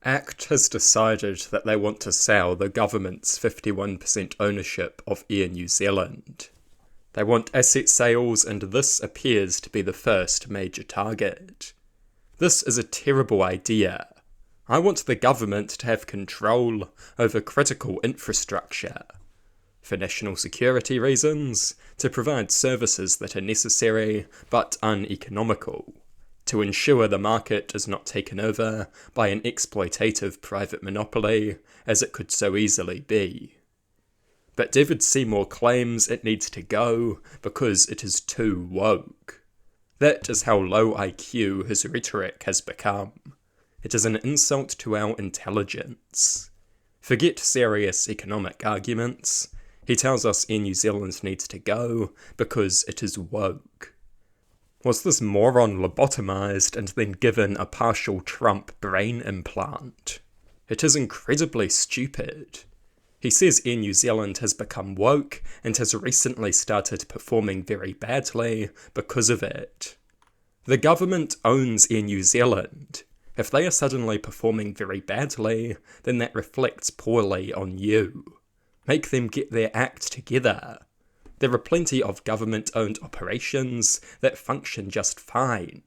ACT has decided that they want to sell the government's 51% ownership of Air New Zealand. They want asset sales, and this appears to be the first major target. This is a terrible idea. I want the government to have control over critical infrastructure. For national security reasons, to provide services that are necessary but uneconomical, to ensure the market is not taken over by an exploitative private monopoly, as it could so easily be. But David Seymour claims it needs to go because it is too woke. That is how low IQ his rhetoric has become. It is an insult to our intelligence. Forget serious economic arguments. He tells us Air New Zealand needs to go because it is woke. Was this moron lobotomized and then given a partial Trump brain implant? It is incredibly stupid. He says Air New Zealand has become woke and has recently started performing very badly because of it. The government owns Air New Zealand. If they are suddenly performing very badly, then that reflects poorly on you. Make them get their act together. There are plenty of government-owned operations that function just fine.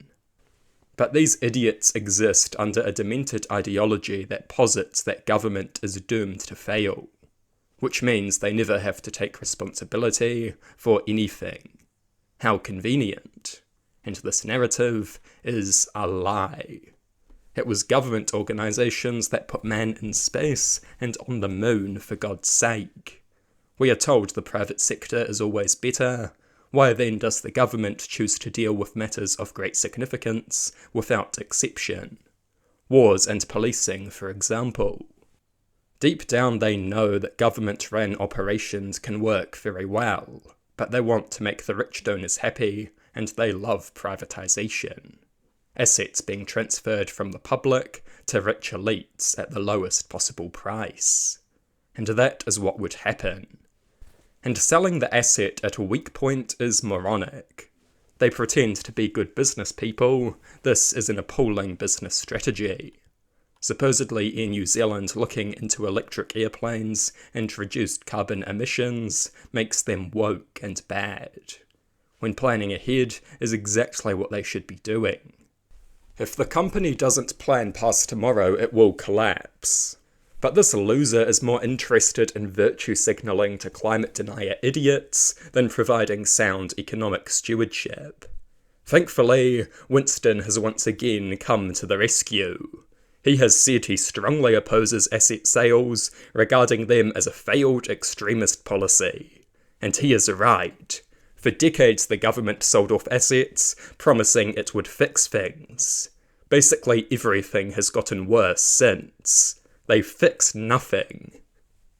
But these idiots exist under a demented ideology that posits that government is doomed to fail, which means they never have to take responsibility for anything. How convenient. And this narrative is a lie. It was government organisations that put man in space and on the moon, for God's sake. We are told the private sector is always better. Why then does the government choose to deal with matters of great significance without exception? Wars and policing, for example. Deep down they know that government-run operations can work very well, but they want to make the rich donors happy, and they love privatisation. Assets being transferred from the public to rich elites at the lowest possible price. And that is what would happen. And selling the asset at a weak point is moronic. They pretend to be good business people. This is an appalling business strategy. Supposedly Air New Zealand looking into electric airplanes and reduced carbon emissions makes them woke and bad, when planning ahead is exactly what they should be doing. If the company doesn't plan past tomorrow, it will collapse. But this loser is more interested in virtue signalling to climate denier idiots than providing sound economic stewardship. Thankfully, Winston has once again come to the rescue. He has said he strongly opposes asset sales, regarding them as a failed extremist policy. And he is right. For decades the government sold off assets, promising it would fix things. Basically everything has gotten worse since. They fixed nothing.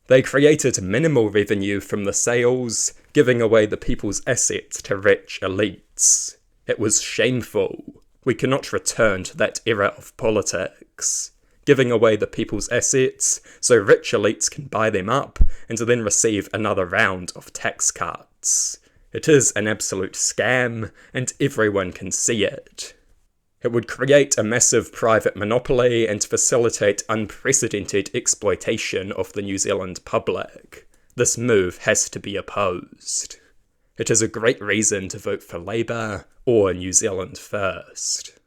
They created minimal revenue from the sales, giving away the people's assets to rich elites. It was shameful. We cannot return to that era of politics. Giving away the people's assets so rich elites can buy them up and then receive another round of tax cuts. It is an absolute scam, and everyone can see it. It would create a massive private monopoly and facilitate unprecedented exploitation of the New Zealand public. This move has to be opposed. It is a great reason to vote for Labour or New Zealand First.